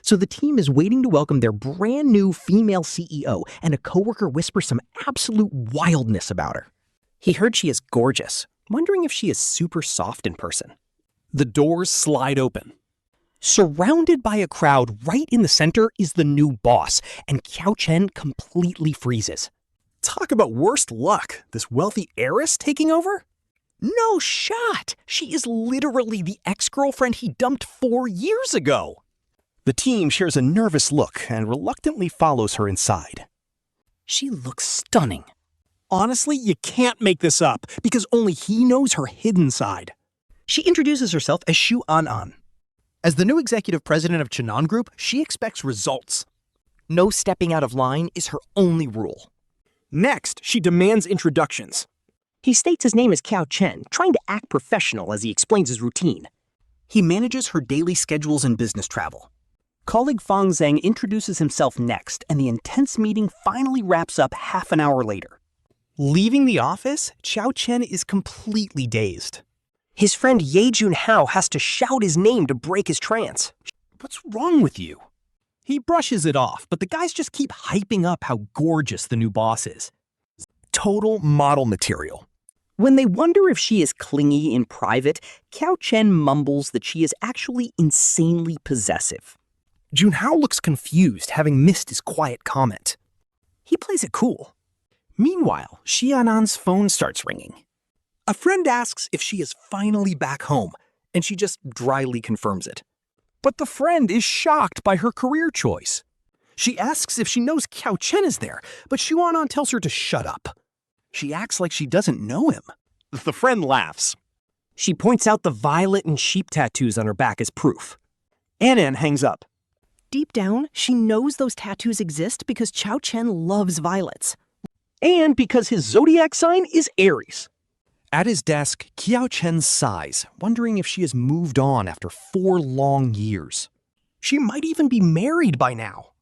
So the team is waiting to welcome their brand new female CEO, and a coworker whispers some absolute wildness about her. He heard she is gorgeous, wondering if she is super soft in person. The doors slide open. Surrounded by a crowd, right in the center is the new boss, and Qiao Chen completely freezes. Talk about worst luck, this wealthy heiress taking over? No shot! She is literally the ex-girlfriend he dumped 4 years ago. The team shares a nervous look and reluctantly follows her inside. She looks stunning. Honestly, you can't make this up, because only he knows her hidden side. She introduces herself as Shu An. As the new executive president of Chenan Group, she expects results. No stepping out of line is her only rule. Next, she demands introductions. He states his name is Qiao Chen, trying to act professional as he explains his routine. He manages her daily schedules and business travel. Colleague Fang Zheng introduces himself next, and the intense meeting finally wraps up half an hour later. Leaving the office, Qiao Chen is completely dazed. His friend Ye Junhao has to shout his name to break his trance. What's wrong with you? He brushes it off, but the guys just keep hyping up how gorgeous the new boss is. Total model material. When they wonder if she is clingy in private, Qiao Chen mumbles that she is actually insanely possessive. Junhao looks confused, having missed his quiet comment. He plays it cool. Meanwhile, Xianan's phone starts ringing. A friend asks if she is finally back home, and she just dryly confirms it. But the friend is shocked by her career choice. She asks if she knows Qiao Chen is there, but Xianan tells her to shut up. She acts like she doesn't know him. The friend laughs. She points out the violet and sheep tattoos on her back as proof. Anan hangs up. Deep down, she knows those tattoos exist because Qiao Chen loves violets. And because his zodiac sign is Aries. At his desk, Qiao Chen sighs, wondering if she has moved on after 4 long years. She might even be married by now.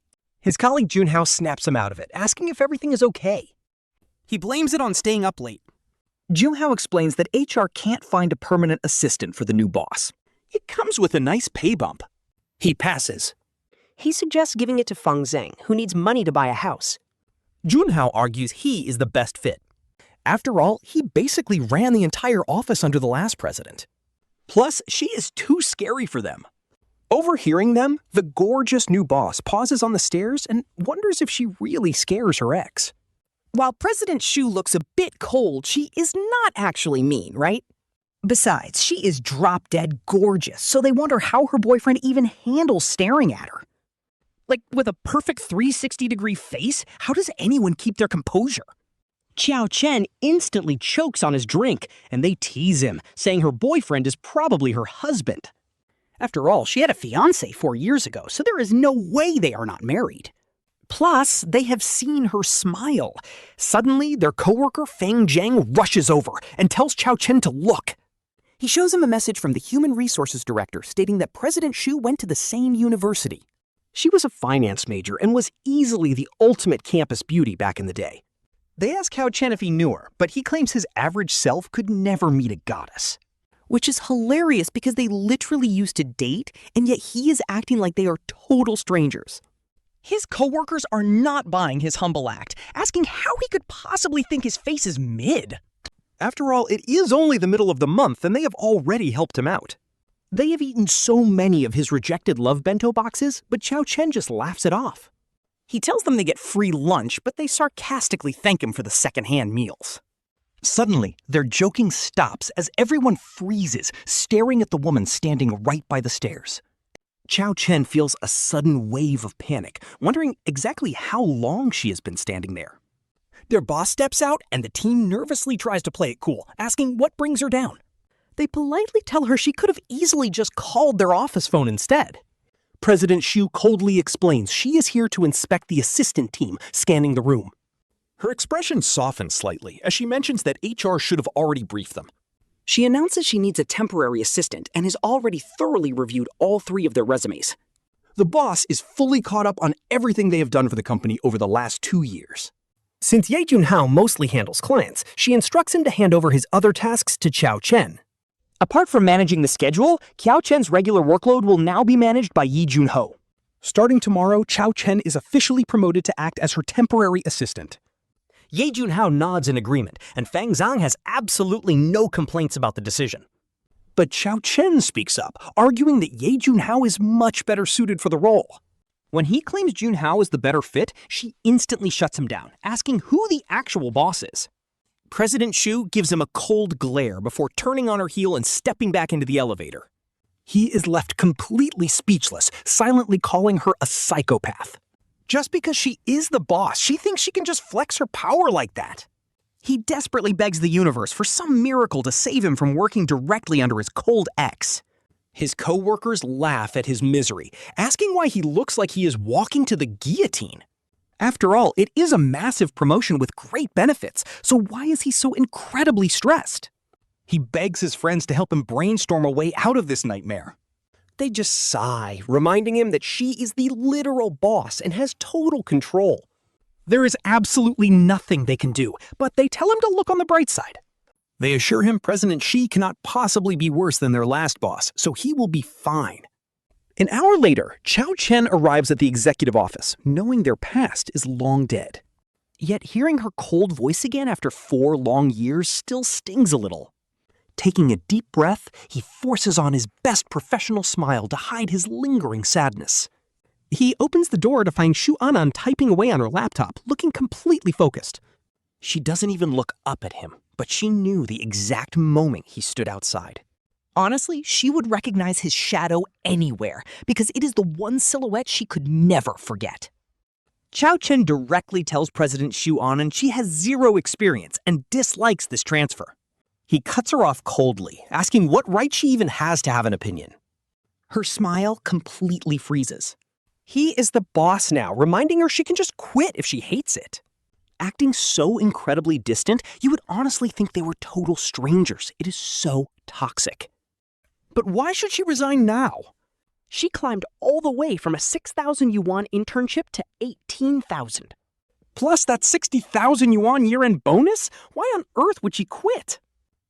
His colleague Junhao snaps him out of it, asking if everything is okay. He blames it on staying up late. Junhao explains that HR can't find a permanent assistant for the new boss. It comes with a nice pay bump. He passes. He suggests giving it to Fang Zheng, who needs money to buy a house. Junhao argues he is the best fit. After all, he basically ran the entire office under the last president. Plus, she is too scary for them. Overhearing them, the gorgeous new boss pauses on the stairs and wonders if she really scares her ex. While President Shu looks a bit cold, she is not actually mean, right? Besides, she is drop-dead gorgeous, so they wonder how her boyfriend even handles staring at her. Like, with a perfect 360-degree face, how does anyone keep their composure? Qiao Chen instantly chokes on his drink, and they tease him, saying her boyfriend is probably her husband. After all, she had a fiancé 4 years ago, so there is no way they are not married. Plus, they have seen her smile. Suddenly, their coworker Fang Zheng rushes over and tells Qiao Chen to look. He shows him a message from the Human Resources Director stating that President Shu went to the same university. She was a finance major and was easily the ultimate campus beauty back in the day. They ask Qiao Chen if he knew her, but he claims his average self could never meet a goddess. Which is hilarious because they literally used to date, and yet he is acting like they are total strangers. His coworkers are not buying his humble act, asking how he could possibly think his face is mid. After all, it is only the middle of the month, and they have already helped him out. They have eaten so many of his rejected love bento boxes, but Qiao Chen just laughs it off. He tells them they get free lunch, but they sarcastically thank him for the second-hand meals. Suddenly, their joking stops as everyone freezes, staring at the woman standing right by the stairs. Qiao Chen feels a sudden wave of panic, wondering exactly how long she has been standing there. Their boss steps out, and the team nervously tries to play it cool, asking what brings her down. They politely tell her she could have easily just called their office phone instead. President Shu coldly explains she is here to inspect the assistant team scanning the room. Her expression softens slightly as she mentions that HR should have already briefed them. She announces she needs a temporary assistant and has already thoroughly reviewed all 3 of their resumes. The boss is fully caught up on everything they have done for the company over the last 2 years. Since Ye Junhao mostly handles clients, she instructs him to hand over his other tasks to Qiao Chen. Apart from managing the schedule, Qiao Chen's regular workload will now be managed by Ye Junho. Starting tomorrow, Qiao Chen is officially promoted to act as her temporary assistant. Ye Junhao nods in agreement, and Fang Zhang has absolutely no complaints about the decision. But Qiao Chen speaks up, arguing that Ye Junhao is much better suited for the role. When he claims Junhao is the better fit, she instantly shuts him down, asking who the actual boss is. President Shu gives him a cold glare before turning on her heel and stepping back into the elevator. He is left completely speechless, silently calling her a psychopath. Just because she is the boss, she thinks she can just flex her power like that. He desperately begs the universe for some miracle to save him from working directly under his cold ex. His co-workers laugh at his misery, asking why he looks like he is walking to the guillotine. After all, it is a massive promotion with great benefits, so why is he so incredibly stressed? He begs his friends to help him brainstorm a way out of this nightmare. They just sigh, reminding him that she is the literal boss and has total control. There is absolutely nothing they can do, but they tell him to look on the bright side. They assure him President Xi cannot possibly be worse than their last boss, so he will be fine. An hour later, Qiao Chen arrives at the executive office, knowing their past is long dead. Yet hearing her cold voice again after 4 long years still stings a little. Taking a deep breath, he forces on his best professional smile to hide his lingering sadness. He opens the door to find Shu Anan typing away on her laptop, looking completely focused. She doesn't even look up at him, but she knew the exact moment he stood outside. Honestly, she would recognize his shadow anywhere, because it is the one silhouette she could never forget. Qiao Chen directly tells President Shu Anan she has 0 experience and dislikes this transfer. He cuts her off coldly, asking what right she even has to have an opinion. Her smile completely freezes. He is the boss now, reminding her she can just quit if she hates it. Acting so incredibly distant, you would honestly think they were total strangers. It is so toxic. But why should she resign now? She climbed all the way from a 6,000 yuan internship to 18,000. Plus that 60,000 yuan year-end bonus? Why on earth would she quit?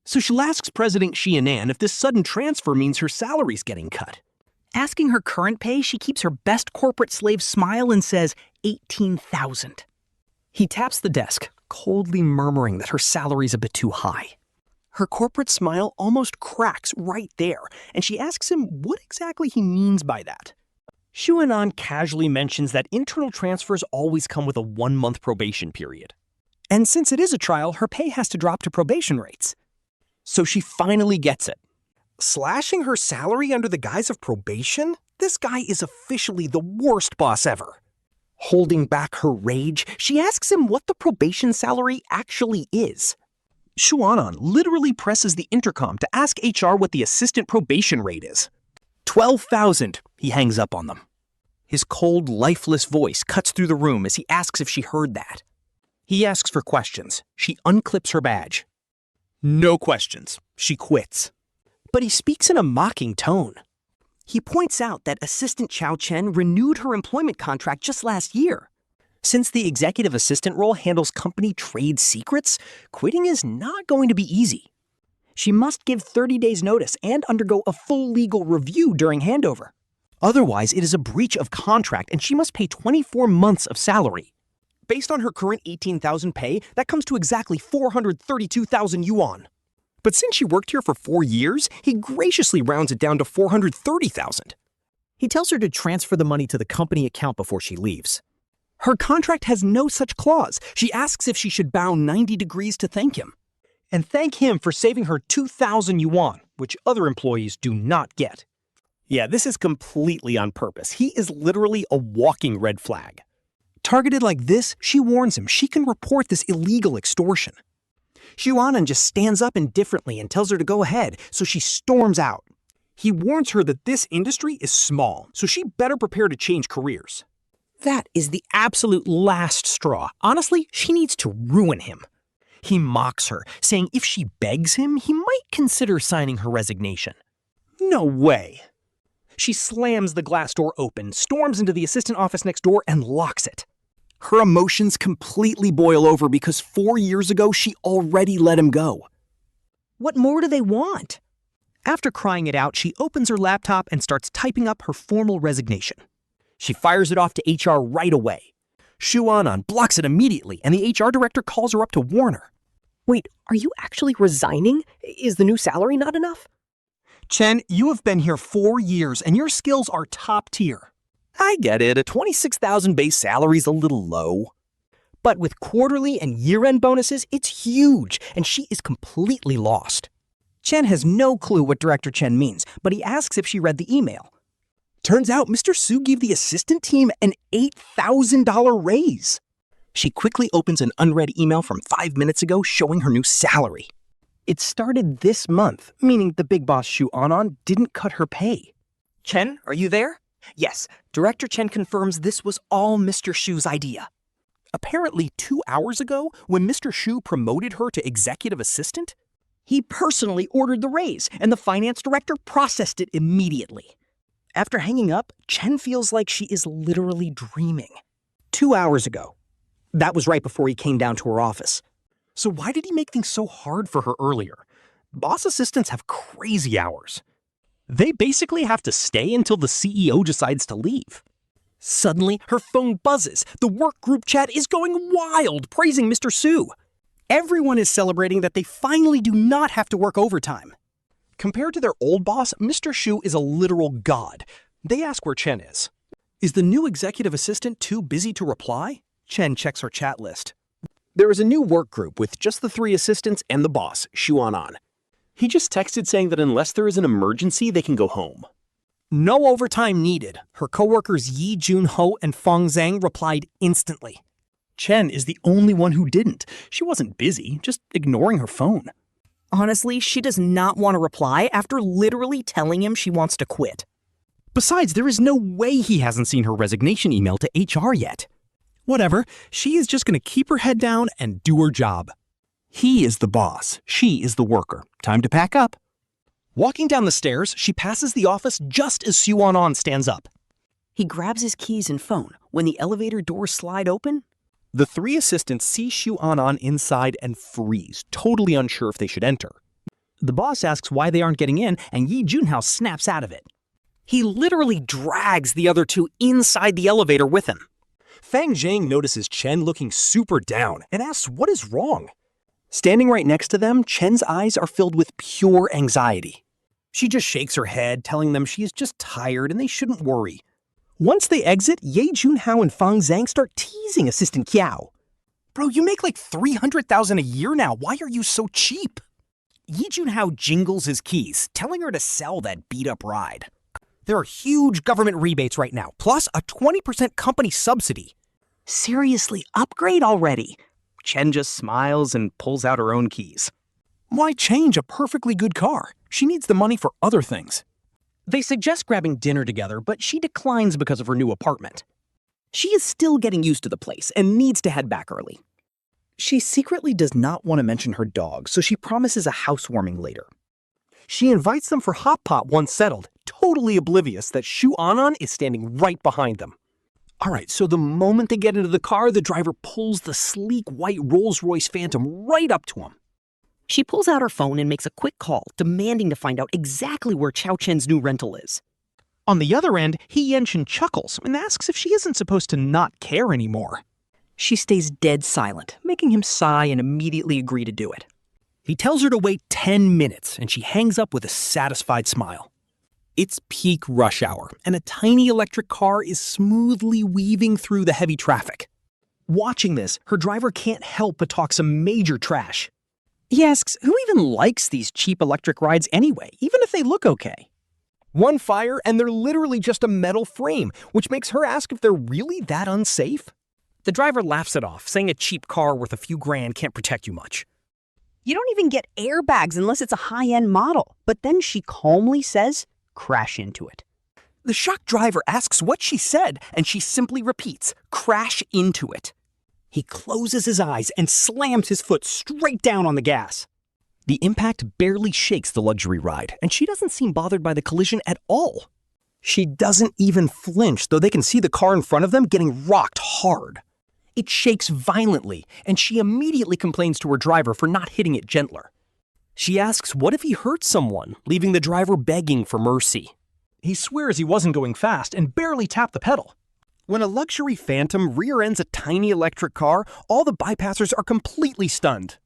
So she asks President Xi Anan if this sudden transfer means her salary's getting cut. Asking her current pay, she keeps her best corporate slave smile and says 18,000. He taps the desk, coldly murmuring that her salary's a bit too high. Her corporate smile almost cracks right there, and she asks him what exactly he means by that. Shu Anan casually mentions that internal transfers always come with a 1-month probation period. And since it is a trial, her pay has to drop to probation rates. So she finally gets it. Slashing her salary under the guise of probation? This guy is officially the worst boss ever. Holding back her rage, she asks him what the probation salary actually is. Shu Anan literally presses the intercom to ask HR what the assistant probation rate is. 12,000, he hangs up on them. His cold, lifeless voice cuts through the room as he asks if she heard that. He asks for questions. She unclips her badge. No questions. She quits. But he speaks in a mocking tone. He points out that Assistant Qiao Chen renewed her employment contract just last year. Since the executive assistant role handles company trade secrets, quitting is not going to be easy. She must give 30 days notice and undergo a full legal review during handover. Otherwise, it is a breach of contract and she must pay 24 months of salary. Based on her current 18,000 pay, that comes to exactly 432,000 yuan. But since she worked here for 4 years, he graciously rounds it down to 430,000. He tells her to transfer the money to the company account before she leaves. Her contract has no such clause. She asks if she should bow 90 degrees to thank him. And thank him for saving her 2,000 yuan, which other employees do not get. Yeah, this is completely on purpose. He is literally a walking red flag. Targeted like this, she warns him she can report this illegal extortion. Shu Anan just stands up indifferently and tells her to go ahead, so she storms out. He warns her that this industry is small, so she better prepare to change careers. That is the absolute last straw. Honestly, she needs to ruin him. He mocks her, saying if she begs him, he might consider signing her resignation. No way. She slams the glass door open, storms into the assistant office next door, and locks it. Her emotions completely boil over because 4 years ago, she already let him go. What more do they want? After crying it out, she opens her laptop and starts typing up her formal resignation. She fires it off to HR right away. Shu Anan blocks it immediately, and the HR director calls her up to warn her. Wait, are you actually resigning? Is the new salary not enough? Chen, you have been here 4 years, and your skills are top tier. I get it, a $26,000 base salary's a little low. But with quarterly and year-end bonuses, it's huge, and she is completely lost. Chen has no clue what Director Chen means, but he asks if she read the email. Turns out Mr. Su gave the assistant team an $8,000 raise. She quickly opens an unread email from 5 minutes ago showing her new salary. It started this month, meaning the big boss Shu Anan didn't cut her pay. Chen, are you there? Yes, Director Chen confirms this was all Mr. Shu's idea. Apparently 2 hours ago, when Mr. Shu promoted her to executive assistant, he personally ordered the raise, and the finance director processed it immediately. After hanging up, Chen feels like she is literally dreaming. 2 hours ago. That was right before he came down to her office. So why did he make things so hard for her earlier? Boss assistants have crazy hours. They basically have to stay until the CEO decides to leave. Suddenly, her phone buzzes. The work group chat is going wild, praising Mr. Su. Everyone is celebrating that they finally do not have to work overtime. Compared to their old boss, Mr. Shu is a literal god. They ask where Chen is. Is the new executive assistant too busy to reply? Chen checks her chat list. There is a new work group with just the 3 assistants and the boss, Shu Anan. He just texted saying that unless there is an emergency, they can go home. No overtime needed. Her coworkers Yi Junho and Feng Zhang replied instantly. Chen is the only one who didn't. She wasn't busy, just ignoring her phone. Honestly, she does not want to reply after literally telling him she wants to quit. Besides, there is no way he hasn't seen her resignation email to HR yet. Whatever, she is just going to keep her head down and do her job. He is the boss, she is the worker. Time to pack up. Walking down the stairs, she passes the office just as Shu Anan stands up. He grabs his keys and phone. When the elevator doors slide open, The 3 assistants see Shu Anan inside and freeze, totally unsure if they should enter. The boss asks why they aren't getting in, and Yi Junhao snaps out of it. He literally drags the other 2 inside the elevator with him. Fang Zhang notices Chen looking super down and asks what is wrong. Standing right next to them, Chen's eyes are filled with pure anxiety. She just shakes her head, telling them she is just tired and they shouldn't worry. Once they exit, Ye Junhao and Fang Zhang start teasing Assistant Qiao. Bro, you make like $300,000 a year now. Why are you so cheap? Yi Junhao jingles his keys, telling her to sell that beat-up ride. There are huge government rebates right now, plus a 20% company subsidy. seriously, upgrade already. Chen just smiles and pulls out her own keys. Why change a perfectly good car? She needs the money for other things. They suggest grabbing dinner together, but she declines because of her new apartment. She is still getting used to the place and needs to head back early. She secretly does not want to mention her dog, so she promises a housewarming later. She invites them for hot pot once settled, totally oblivious that Shu Anan is standing right behind them. Alright, so the moment they get into the car, the driver pulls the sleek white Rolls-Royce Phantom right up to him. She pulls out her phone and makes a quick call, demanding to find out exactly where Qiao Chen's new rental is. On the other end, He Yanchen chuckles and asks if she isn't supposed to not care anymore. She stays dead silent, making him sigh and immediately agree to do it. He tells her to wait 10 minutes, and she hangs up with a satisfied smile. It's peak rush hour, and a tiny electric car is smoothly weaving through the heavy traffic. Watching this, her driver can't help but talk some major trash. He asks who even likes these cheap electric rides anyway, even if they look okay. One fire, and they're literally just a metal frame, which makes her ask if they're really that unsafe. The driver laughs it off, saying a cheap car worth a few grand can't protect you much. You don't even get airbags unless it's a high-end model. But then she calmly says, crash into it. The shocked driver asks what she said, and she simply repeats, crash into it. He closes his eyes and slams his foot straight down on the gas. The impact barely shakes the luxury ride, and she doesn't seem bothered by the collision at all. She doesn't even flinch, though they can see the car in front of them getting rocked hard. It shakes violently, and she immediately complains to her driver for not hitting it gentler. She asks what if he hurt someone, leaving the driver begging for mercy. He swears he wasn't going fast and barely tapped the pedal. When a luxury phantom rear-ends a tiny electric car, all the bypassers are completely stunned.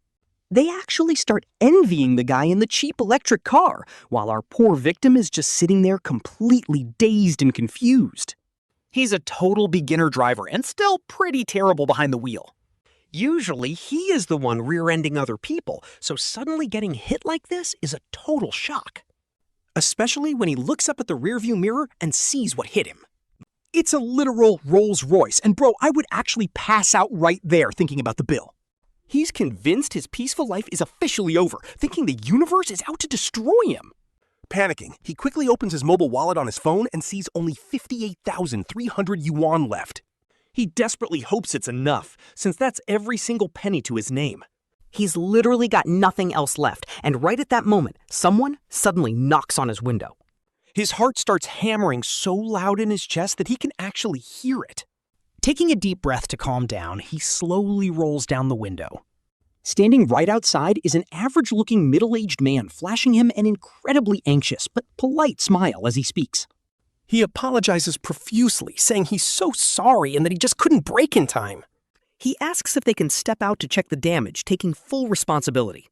They actually start envying the guy in the cheap electric car, while our poor victim is just sitting there completely dazed and confused. He's a total beginner driver and still pretty terrible behind the wheel. Usually, he is the one rear-ending other people, so suddenly getting hit like this is a total shock. Especially when he looks up at the rearview mirror and sees what hit him. It's a literal Rolls Royce, and bro, I would actually pass out right there thinking about the bill. He's convinced his peaceful life is officially over, thinking the universe is out to destroy him. Panicking, he quickly opens his mobile wallet on his phone and sees only 58,300 yuan left. He desperately hopes it's enough, since that's every single penny to his name. He's literally got nothing else left, and right at that moment, someone suddenly knocks on his window. His heart starts hammering so loud in his chest that he can actually hear it. Taking a deep breath to calm down, he slowly rolls down the window. Standing right outside is an average-looking middle-aged man flashing him an incredibly anxious but polite smile as he speaks. He apologizes profusely, saying he's so sorry and that he just couldn't brake in time. He asks if they can step out to check the damage, taking full responsibility.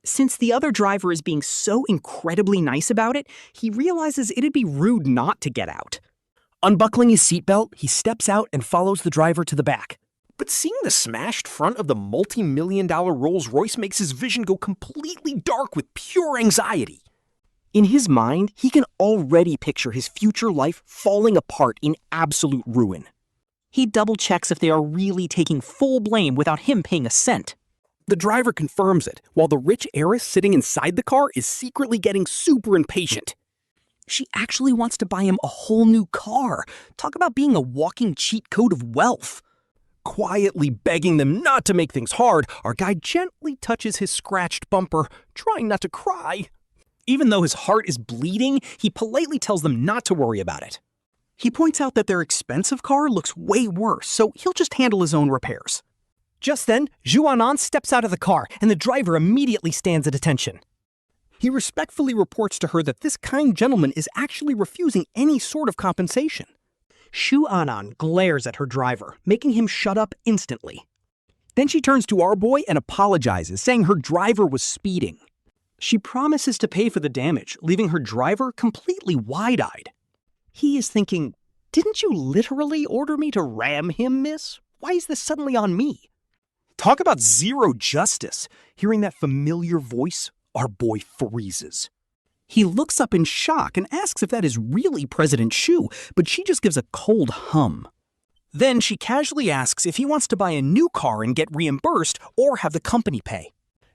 Since the other driver is being so incredibly nice about it, he realizes it'd be rude not to get out. Unbuckling his seatbelt, he steps out and follows the driver to the back. But seeing the smashed front of the multi-million-dollar Rolls-Royce makes his vision go completely dark with pure anxiety. In his mind, he can already picture his future life falling apart in absolute ruin. He double-checks if they are really taking full blame without him paying a cent. The driver confirms it, while the rich heiress sitting inside the car is secretly getting super impatient. She actually wants to buy him a whole new car. Talk about being a walking cheat code of wealth. Quietly begging them not to make things hard, our guy gently touches his scratched bumper, trying not to cry. Even though his heart is bleeding, he politely tells them not to worry about it. He points out that their expensive car looks way worse, so he'll just handle his own repairs. Just then, Zhu Anan steps out of the car, and the driver immediately stands at attention. He respectfully reports to her that this kind gentleman is actually refusing any sort of compensation. Zhu Anan glares at her driver, making him shut up instantly. Then she turns to our boy and apologizes, saying her driver was speeding. She promises to pay for the damage, leaving her driver completely wide-eyed. He is thinking, didn't you literally order me to ram him, miss? Why is this suddenly on me? Talk about zero justice. Hearing that familiar voice, our boy freezes. He looks up in shock and asks if that is really President Shu, but she just gives a cold hum. Then she casually asks if he wants to buy a new car and get reimbursed or have the company pay.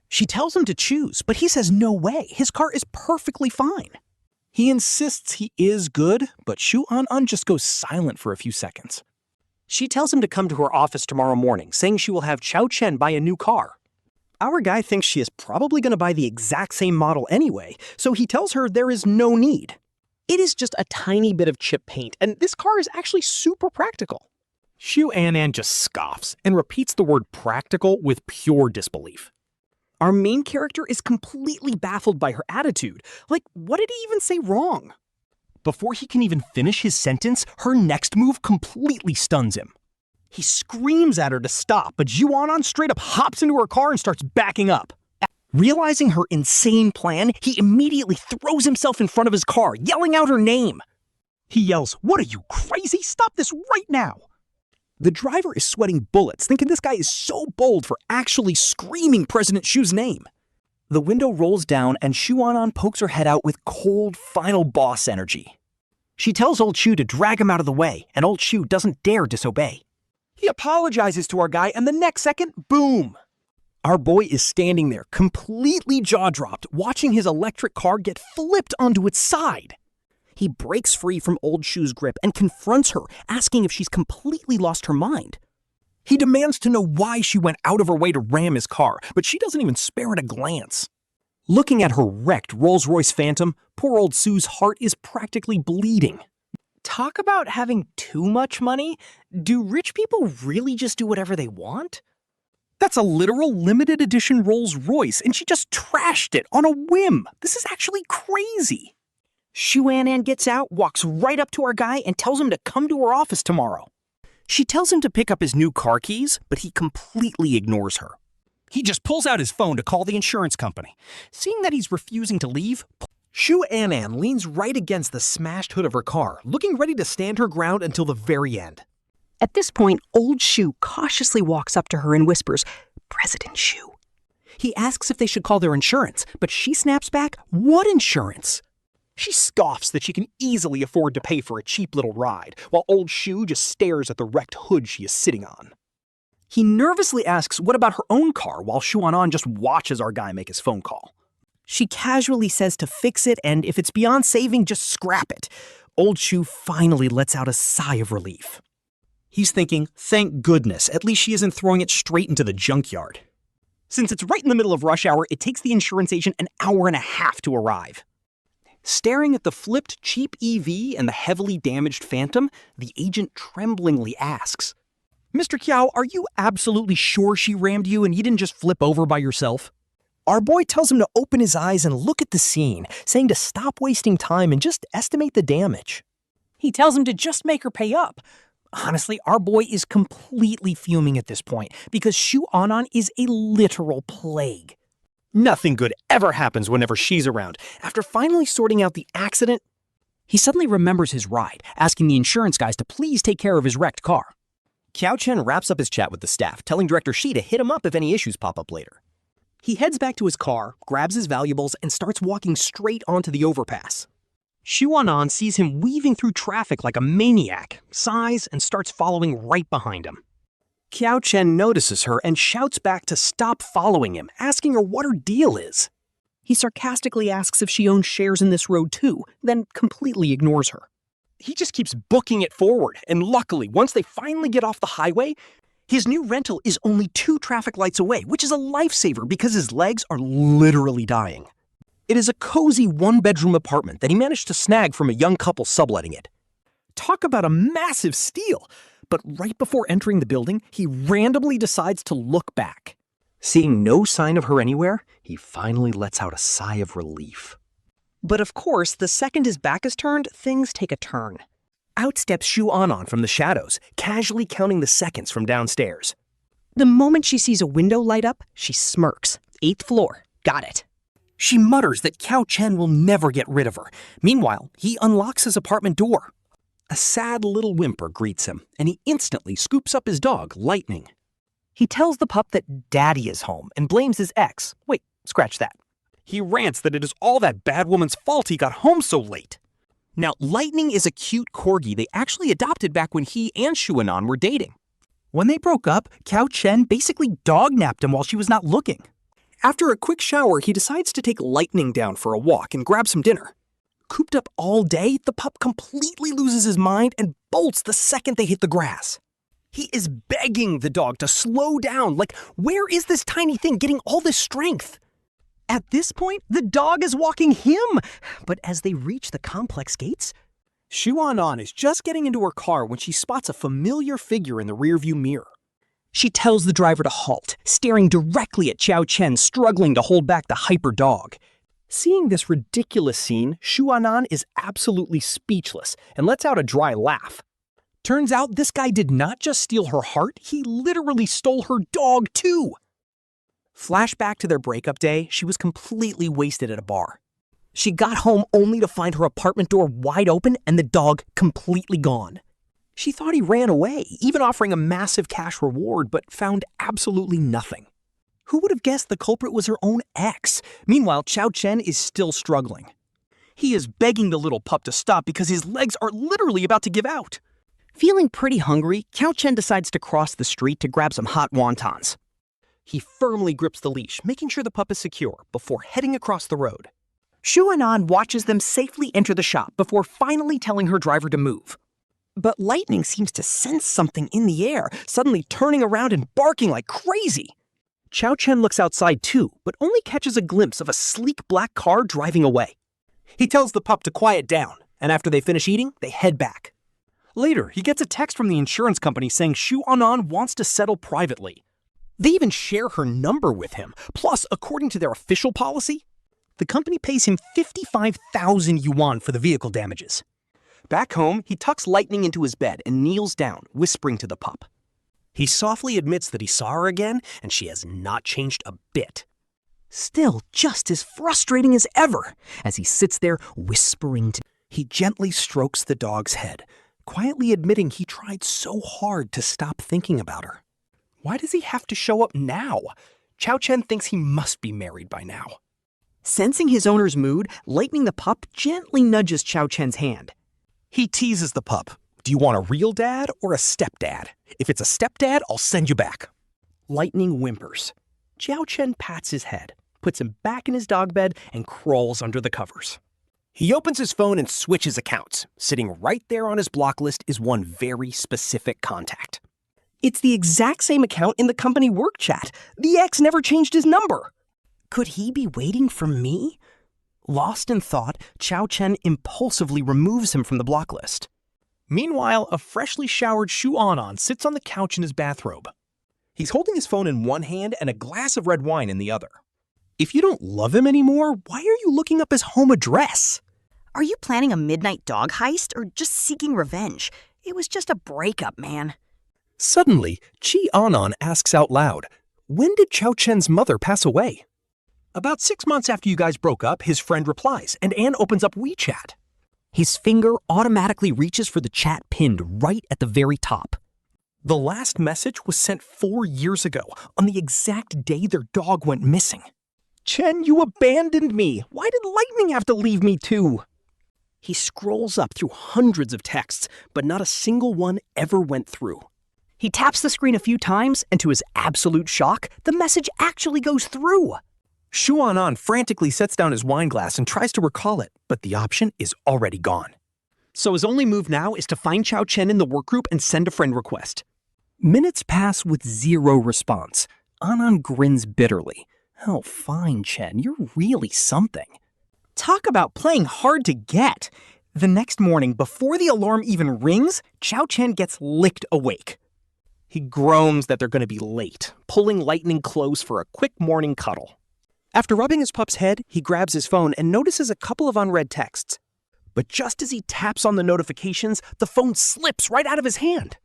She tells him to choose, but he says no way. His car is perfectly fine. He insists he is good, but Zhu Anan just goes silent for a few seconds. She tells him to come to her office tomorrow morning, saying she will have Qiao Chen buy a new car. Our guy thinks she is probably going to buy the exact same model anyway, so he tells her there is no need. It is just a tiny bit of chip paint, and this car is actually super practical. Zhu Anan just scoffs and repeats the word practical with pure disbelief. Our main character is completely baffled by her attitude. Like, what did he even say wrong? Before he can even finish his sentence, her next move completely stuns him. He screams at her to stop, but Zhu Anan straight up hops into her car and starts backing up. Realizing her insane plan, he immediately throws himself in front of his car, yelling out her name. He yells, "What are you, crazy? Stop this right now!" The driver is sweating bullets, thinking this guy is so bold for actually screaming President Shu's name. The window rolls down and Zhu Anan pokes her head out with cold, final boss energy. She tells old Shu to drag him out of the way, and old Shu doesn't dare disobey. He apologizes to our guy, and the next second, boom! Our boy is standing there, completely jaw-dropped, watching his electric car get flipped onto its side. He breaks free from old Shu's grip and confronts her, asking if she's completely lost her mind. He demands to know why she went out of her way to ram his car, but she doesn't even spare it a glance. Looking at her wrecked Rolls-Royce Phantom, poor old Sue's heart is practically bleeding. Talk about having too much money. Do rich people really just do whatever they want? That's a literal limited edition Rolls-Royce, and she just trashed it on a whim. This is actually crazy. Zhu Anan gets out, walks right up to our guy, and tells him to come to her office tomorrow. She tells him to pick up his new car keys, but he completely ignores her. He just pulls out his phone to call the insurance company. Seeing that he's refusing to leave, Shu Anan leans right against the smashed hood of her car, looking ready to stand her ground until the very end. At this point, old Shu cautiously walks up to her and whispers, "President Shu." he asks if they should call their insurance, but she snaps back, "What insurance?" She scoffs that she can easily afford to pay for a cheap little ride, while old Shu just stares at the wrecked hood she is sitting on. He nervously asks what about her own car while Shu Anan just watches our guy make his phone call. She casually says to fix it, and if it's beyond saving, just scrap it. Old Shu finally lets out a sigh of relief. He's thinking, thank goodness, at least she isn't throwing it straight into the junkyard. Since it's right in the middle of rush hour, it takes the insurance agent an hour and a half to arrive. Staring at the flipped cheap EV and the heavily damaged Phantom, the agent tremblingly asks, "Mr. Qiao, are you absolutely sure she rammed you and you didn't just flip over by yourself?" Our boy tells him to open his eyes and look at the scene, saying to stop wasting time and just estimate the damage. He tells him to just make her pay up. Honestly, our boy is completely fuming at this point because Shu Anan is a literal plague. Nothing good ever happens whenever she's around. After finally sorting out the accident, he suddenly remembers his ride, asking the insurance guys to please take care of his wrecked car. Qiao Chen wraps up his chat with the staff, telling Director Shi to hit him up if any issues pop up later. He heads back to his car, grabs his valuables, and starts walking straight onto the overpass. Shu Anan sees him weaving through traffic like a maniac, sighs, and starts following right behind him. Qiao Chen notices her and shouts back to stop following him, asking her what her deal is. He sarcastically asks if she owns shares in this road too, then completely ignores her. He just keeps booking it forward, and luckily, once they finally get off the highway, his new rental is only 2 traffic lights away, which is a lifesaver because his legs are literally dying. It is a cozy 1-bedroom apartment that he managed to snag from a young couple subletting it. Talk about a massive steal! But right before entering the building, he randomly decides to look back. Seeing no sign of her anywhere, he finally lets out a sigh of relief. But of course, the second his back is turned, things take a turn. Out steps Shu Anan from the shadows, casually counting the seconds from downstairs. The moment she sees a window light up, she smirks. 8th floor. Got it. She mutters that Qiao Chen will never get rid of her. Meanwhile, he unlocks his apartment door. A sad little whimper greets him, and he instantly scoops up his dog, Lightning. He tells the pup that Daddy is home and blames his ex. Wait, scratch that. He rants that it is all that bad woman's fault he got home so late. Now, Lightning is a cute corgi they actually adopted back when he and Shu Anan were dating. When they broke up, Qiao Chen basically dog-napped him while she was not looking. After a quick shower, he decides to take Lightning down for a walk and grab some dinner. Cooped up all day, the pup completely loses his mind and bolts the second they hit the grass. He is begging the dog to slow down, like, where is this tiny thing getting all this strength? At this point, the dog is walking him, but as they reach the complex gates, Shu Anan is just getting into her car when she spots a familiar figure in the rearview mirror. She tells the driver to halt, staring directly at Qiao Chen struggling to hold back the hyper dog. Seeing this ridiculous scene, Shu Anan is absolutely speechless and lets out a dry laugh. Turns out this guy did not just steal her heart, he literally stole her dog too. Flashback to their breakup day, she was completely wasted at a bar. She got home only to find her apartment door wide open and the dog completely gone. She thought he ran away, even offering a massive cash reward, but found absolutely nothing. Who would have guessed the culprit was her own ex? Meanwhile, Qiao Chen is still struggling. He is begging the little pup to stop because his legs are literally about to give out. Feeling pretty hungry, Qiao Chen decides to cross the street to grab some hot wontons. He firmly grips the leash, making sure the pup is secure before heading across the road. Shu Anan watches them safely enter the shop before finally telling her driver to move. But Lightning seems to sense something in the air, suddenly turning around and barking like crazy. Qiao Chen looks outside too, but only catches a glimpse of a sleek black car driving away. He tells the pup to quiet down, and after they finish eating, they head back. Later, he gets a text from the insurance company saying Shu Anan wants to settle privately. They even share her number with him. Plus, according to their official policy, the company pays him 55,000 yuan for the vehicle damages. Back home, he tucks Lightning into his bed and kneels down, whispering to the pup. He softly admits that he saw her again, and she has not changed a bit. Still just as frustrating as ever, as he sits there whispering to... He gently strokes the dog's head, quietly admitting he tried so hard to stop thinking about her. Why does he have to show up now? Qiao Chen thinks he must be married by now. Sensing his owner's mood, Lightning the pup gently nudges Qiao Chen's hand. He teases the pup. Do you want a real dad or a stepdad? If it's a stepdad, I'll send you back. Lightning whimpers. Qiao Chen pats his head, puts him back in his dog bed, and crawls under the covers. He opens his phone and switches accounts. Sitting right there on his block list is one very specific contact. It's the exact same account in the company work chat. The ex never changed his number. Could he be waiting for me? Lost in thought, Qiao Chen impulsively removes him from the block list. Meanwhile, a freshly showered Shu Anan sits on the couch in his bathrobe. He's holding his phone in one hand and a glass of red wine in the other. If you don't love him anymore, why are you looking up his home address? Are you planning a midnight dog heist or just seeking revenge? It was just a breakup, man. Suddenly, Chi Anan asks out loud, when did Qiao Chen's mother pass away? About 6 months after you guys broke up, his friend replies, and Anne opens up WeChat. His finger automatically reaches for the chat pinned right at the very top. The last message was sent 4 years ago, on the exact day their dog went missing. Chen, you abandoned me. Why did Lightning have to leave me too? He scrolls up through hundreds of texts, but not a single one ever went through. He taps the screen a few times, and to his absolute shock, the message actually goes through. Shu Anan frantically sets down his wine glass and tries to recall it, but the option is already gone. So his only move now is to find Qiao Chen in the workgroup and send a friend request. Minutes pass with zero response. Anan grins bitterly. Oh, fine, Chen, you're really something. Talk about playing hard to get. The next morning, before the alarm even rings, Qiao Chen gets licked awake. He groans that they're going to be late, pulling Lightning close for a quick morning cuddle. After rubbing his pup's head, he grabs his phone and notices a couple of unread texts. But just as he taps on the notifications, the phone slips right out of his hand.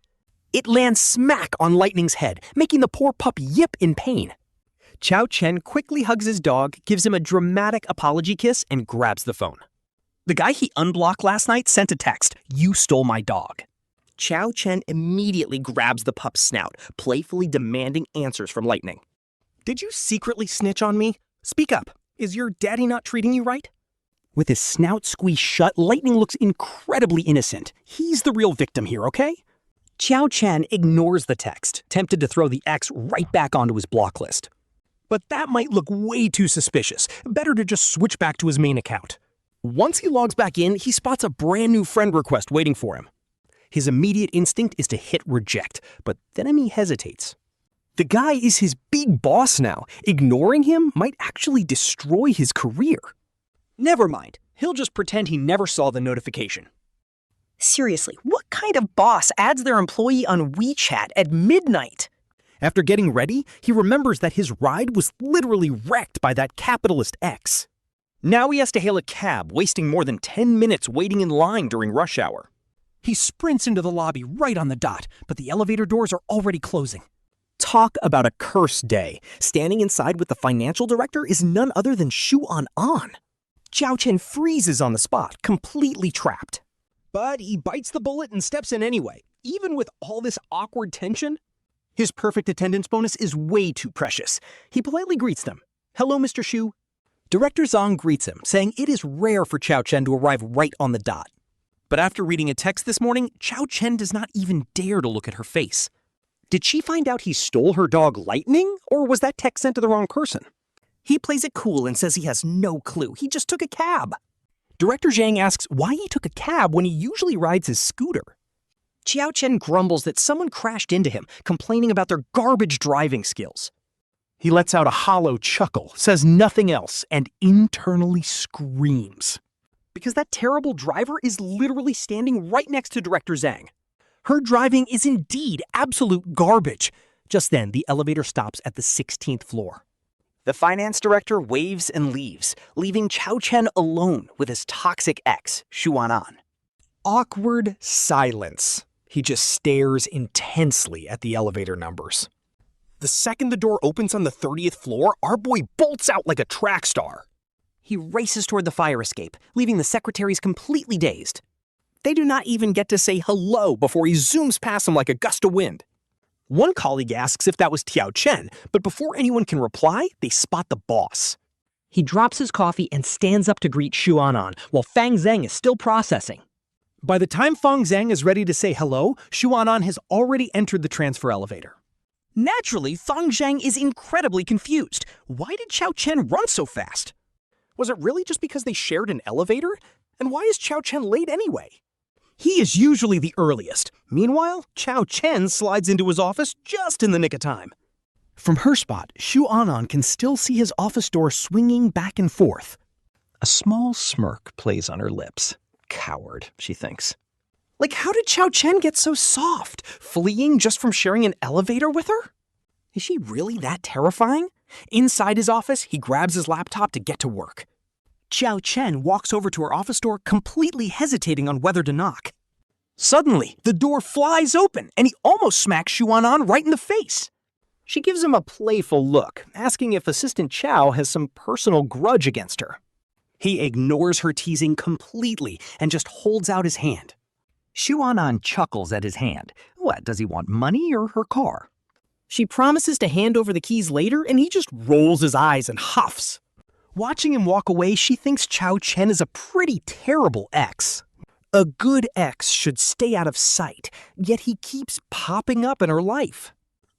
It lands smack on Lightning's head, making the poor pup yip in pain. Qiao Chen quickly hugs his dog, gives him a dramatic apology kiss, and grabs the phone. The guy he unblocked last night sent a text, "You stole my dog." Qiao Chen immediately grabs the pup's snout, playfully demanding answers from Lightning. "Did you secretly snitch on me? Speak up. Is your daddy not treating you right?" With his snout squeezed shut, Lightning looks incredibly innocent. He's the real victim here, okay? Qiao Chen ignores the text, tempted to throw the X right back onto his block list. But that might look way too suspicious. Better to just switch back to his main account. Once he logs back in, he spots a brand new friend request waiting for him. His immediate instinct is to hit reject, but then he hesitates. The guy is his big boss now. Ignoring him might actually destroy his career. Never mind. He'll just pretend he never saw the notification. Seriously, what kind of boss adds their employee on WeChat at midnight? After getting ready, he remembers that his ride was literally wrecked by that capitalist X. Now he has to hail a cab, wasting more than 10 minutes waiting in line during rush hour. He sprints into the lobby right on the dot, but the elevator doors are already closing. Talk about a cursed day. Standing inside with the financial director is none other than Shu Anan. Qiao Chen freezes on the spot, completely trapped. But he bites the bullet and steps in anyway, even with all this awkward tension. His perfect attendance bonus is way too precious. He politely greets them. "Hello, Mr. Shu." Director Zhang greets him, saying it is rare for Qiao Chen to arrive right on the dot. But after reading a text this morning, Qiao Chen does not even dare to look at her face. Did she find out he stole her dog Lightning, or was that text sent to the wrong person? He plays it cool and says he has no clue. He just took a cab. Director Zhang asks why he took a cab when he usually rides his scooter. Qiao Chen grumbles that someone crashed into him, complaining about their garbage driving skills. He lets out a hollow chuckle, says nothing else, and internally screams. Because that terrible driver is literally standing right next to Director Zhang. Her driving is indeed absolute garbage. Just then, the elevator stops at the 16th floor. The finance director waves and leaves, leaving Qiao Chen alone with his toxic ex, Shu Anan. Awkward silence. He just stares intensely at the elevator numbers. The second the door opens on the 30th floor, our boy bolts out like a track star. He races toward the fire escape, leaving the secretaries completely dazed. They do not even get to say hello before he zooms past them like a gust of wind. One colleague asks if that was Qiao Chen, but before anyone can reply, they spot the boss. He drops his coffee and stands up to greet Xu Anan, while Fang Zheng is still processing. By the time Fang Zheng is ready to say hello, Xu Anan has already entered the transfer elevator. Naturally, Fang Zheng is incredibly confused. Why did Qiao Chen run so fast? Was it really just because they shared an elevator? And why is Qiao Chen late anyway? He is usually the earliest. Meanwhile, Qiao Chen slides into his office just in the nick of time. From her spot, Xu Anan can still see his office door swinging back and forth. A small smirk plays on her lips. Coward, she thinks. Like, how did Qiao Chen get so soft, fleeing just from sharing an elevator with her? Is she really that terrifying? Inside his office, he grabs his laptop to get to work. Qiao Chen walks over to her office door, completely hesitating on whether to knock. Suddenly, the door flies open, and he almost smacks Xu Anan right in the face. She gives him a playful look, asking if Assistant Qiao has some personal grudge against her. He ignores her teasing completely and just holds out his hand. Xu Anan chuckles at his hand. What, does he want money or her car? She promises to hand over the keys later, and he just rolls his eyes and huffs. Watching him walk away, she thinks Qiao Chen is a pretty terrible ex. A good ex should stay out of sight, yet he keeps popping up in her life.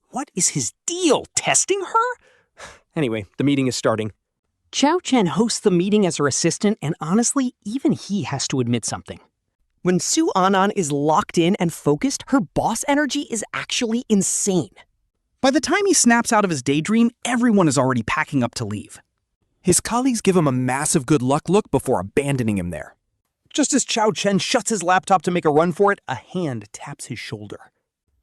What is his deal, testing her? Anyway, the meeting is starting. Qiao Chen hosts the meeting as her assistant, and honestly, even he has to admit something. When Xu Anan is locked in and focused, her boss energy is actually insane. By the time he snaps out of his daydream, everyone is already packing up to leave. His colleagues give him a massive good luck look before abandoning him there. Just as Qiao Chen shuts his laptop to make a run for it, a hand taps his shoulder.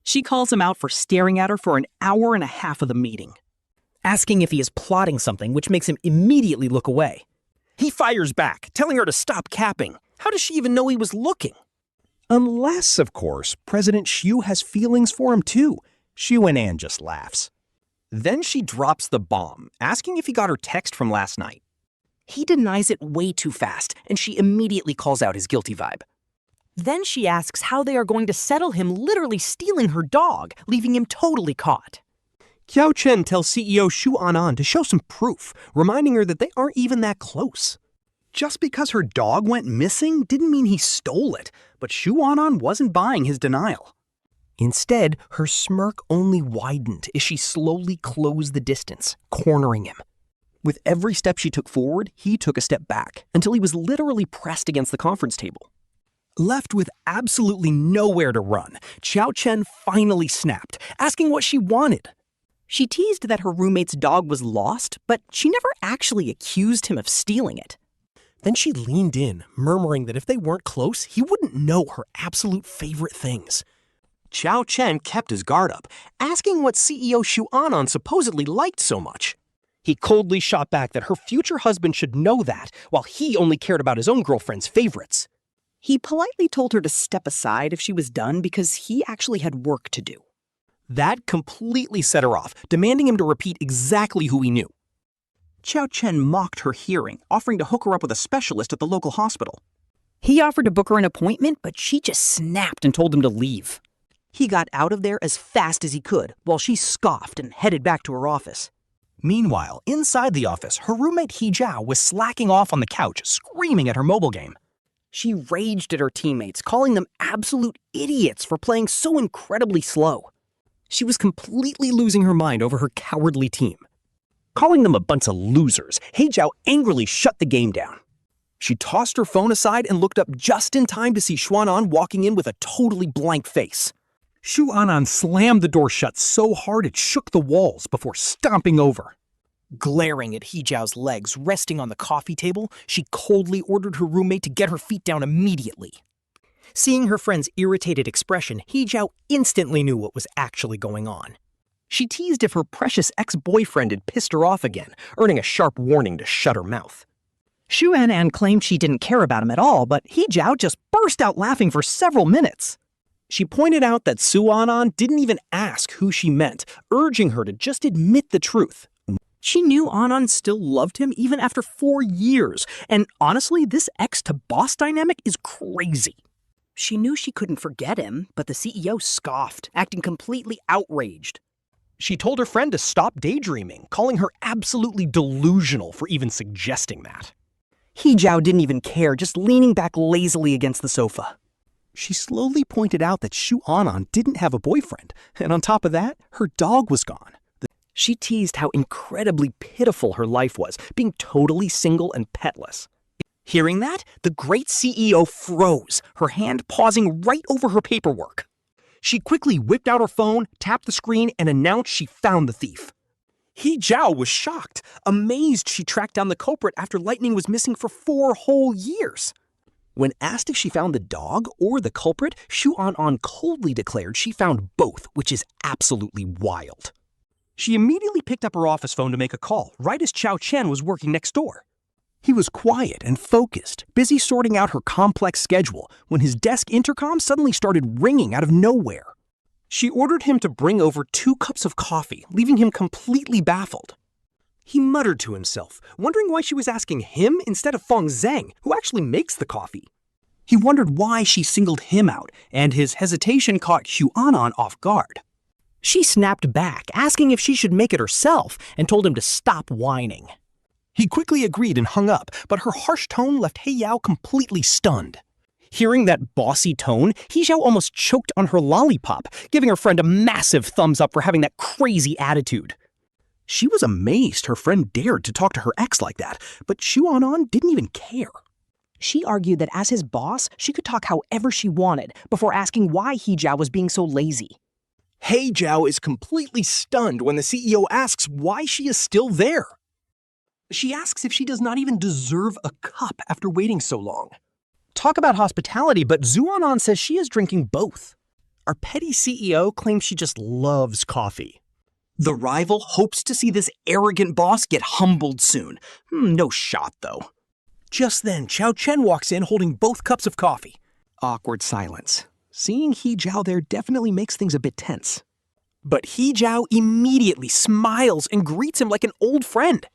She calls him out for staring at her for an hour and a half of the meeting, asking if he is plotting something, which makes him immediately look away. He fires back, telling her to stop capping. How does she even know he was looking? Unless, of course, President Xu has feelings for him too. Xu Anan just laughs. Then she drops the bomb, asking if he got her text from last night. He denies it way too fast, and she immediately calls out his guilty vibe. Then she asks how they are going to settle him literally stealing her dog, leaving him totally caught. Qiao Chen tells CEO Xu Anan to show some proof, reminding her that they aren't even that close. Just because her dog went missing didn't mean he stole it, but Xu Anan wasn't buying his denial. Instead, her smirk only widened as she slowly closed the distance, cornering him. With every step she took forward, he took a step back, until he was literally pressed against the conference table. Left with absolutely nowhere to run, Qiao Chen finally snapped, asking what she wanted. She teased that her roommate's dog was lost, but she never actually accused him of stealing it. Then she leaned in, murmuring that if they weren't close, he wouldn't know her absolute favorite things. Qiao Chen kept his guard up, asking what CEO Xu Anan supposedly liked so much. He coldly shot back that her future husband should know that, while he only cared about his own girlfriend's favorites. He politely told her to step aside if she was done because he actually had work to do. That completely set her off, demanding him to repeat exactly who he knew. Qiao Chen mocked her hearing, offering to hook her up with a specialist at the local hospital. He offered to book her an appointment, but she just snapped and told him to leave. He got out of there as fast as he could, while she scoffed and headed back to her office. Meanwhile, inside the office, her roommate He Zhao was slacking off on the couch, screaming at her mobile game. She raged at her teammates, calling them absolute idiots for playing so incredibly slow. She was completely losing her mind over her cowardly team. Calling them a bunch of losers, He Zhao angrily shut the game down. She tossed her phone aside and looked up just in time to see Xu Anan walking in with a totally blank face. Xu Anan slammed the door shut so hard it shook the walls before stomping over. Glaring at He Zhao's legs resting on the coffee table, she coldly ordered her roommate to get her feet down immediately. Seeing her friend's irritated expression, He Zhao instantly knew what was actually going on. She teased if her precious ex-boyfriend had pissed her off again, earning a sharp warning to shut her mouth. Shu An claimed she didn't care about him at all, but He Jiao just burst out laughing for several minutes. She pointed out that Su Anan didn't even ask who she meant, urging her to just admit the truth. She knew Anan still loved him even after 4 years, and honestly, this ex-to-boss dynamic is crazy. She knew she couldn't forget him, but the CEO scoffed, acting completely outraged. She told her friend to stop daydreaming, calling her absolutely delusional for even suggesting that. He Jiao didn't even care, just leaning back lazily against the sofa. She slowly pointed out that Shu Anan didn't have a boyfriend, and on top of that, her dog was gone. She teased how incredibly pitiful her life was, being totally single and petless. Hearing that, the great CEO froze, her hand pausing right over her paperwork. She quickly whipped out her phone, tapped the screen, and announced she found the thief. He Jiao was shocked, amazed she tracked down the culprit after Lightning was missing for 4 whole years. When asked if she found the dog or the culprit, Shu Anan coldly declared she found both, which is absolutely wild. She immediately picked up her office phone to make a call, right as Qiao Chen was working next door. He was quiet and focused, busy sorting out her complex schedule, when his desk intercom suddenly started ringing out of nowhere. She ordered him to bring over 2 cups of coffee, leaving him completely baffled. He muttered to himself, wondering why she was asking him instead of Feng Zheng, who actually makes the coffee. He wondered why she singled him out, and his hesitation caught Shu Anan off guard. She snapped back, asking if she should make it herself, and told him to stop whining. He quickly agreed and hung up, but her harsh tone left He Yao completely stunned. Hearing that bossy tone, He Jiao almost choked on her lollipop, giving her friend a massive thumbs up for having that crazy attitude. She was amazed her friend dared to talk to her ex like that, but Shu Anan didn't even care. She argued that as his boss, she could talk however she wanted, before asking why He Jiao was being so lazy. He Jiao is completely stunned when the CEO asks why she is still there. She asks if she does not even deserve a cup after waiting so long. Talk about hospitality, but Zhu Anan says she is drinking both. Our petty CEO claims she just loves coffee. The rival hopes to see this arrogant boss get humbled soon. No shot, though. Just then, Qiao Chen walks in holding both cups of coffee. Awkward silence. Seeing He Jiao there definitely makes things a bit tense. But He Jiao immediately smiles and greets him like an old friend.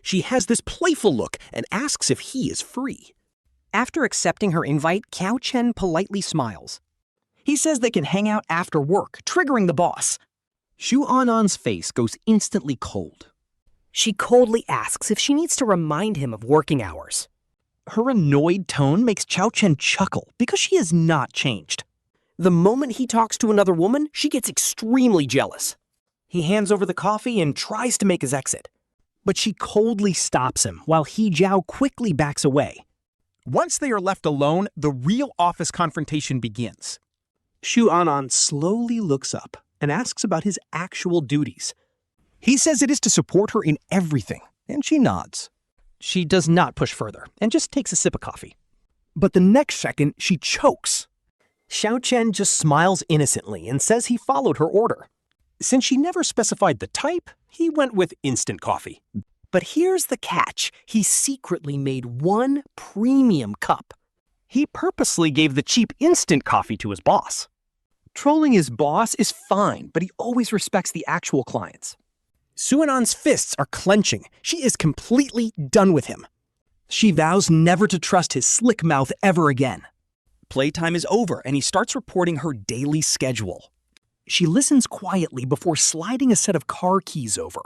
She has this playful look and asks if he is free. After accepting her invite, Qiao Chen politely smiles. He says they can hang out after work, triggering the boss. Shu Anan's face goes instantly cold. She coldly asks if she needs to remind him of working hours. Her annoyed tone makes Qiao Chen chuckle because she has not changed. The moment he talks to another woman, she gets extremely jealous. He hands over the coffee and tries to make his exit. But she coldly stops him while He Jiao quickly backs away. Once they are left alone, the real office confrontation begins. Shu Anan slowly looks up and asks about his actual duties. He says it is to support her in everything, and she nods. She does not push further and just takes a sip of coffee. But the next second, she chokes. Qiao Chen just smiles innocently and says he followed her order. Since she never specified the type, he went with instant coffee. But here's the catch. He secretly made 1 premium cup. He purposely gave the cheap instant coffee to his boss. Trolling his boss is fine, but he always respects the actual clients. Su Anan's fists are clenching. She is completely done with him. She vows never to trust his slick mouth ever again. Playtime is over, and he starts reporting her daily schedule. She listens quietly before sliding a set of car keys over.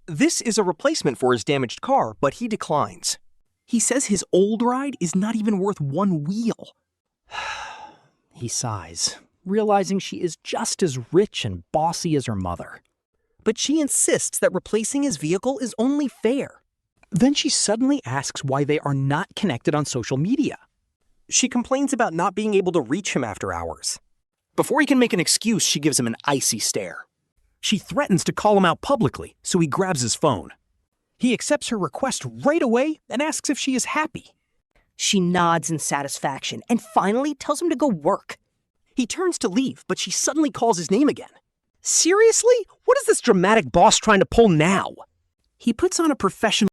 This is a replacement for his damaged car, but he declines. He says his old ride is not even worth 1 wheel. He sighs, realizing she is just as rich and bossy as her mother. But she insists that replacing his vehicle is only fair. Then she suddenly asks why they are not connected on social media. She complains about not being able to reach him after hours. Before he can make an excuse, she gives him an icy stare. She threatens to call him out publicly, so he grabs his phone. He accepts her request right away and asks if she is happy. She nods in satisfaction and finally tells him to go work. He turns to leave, but she suddenly calls his name again. Seriously? What is this dramatic boss trying to pull now? He puts on a professional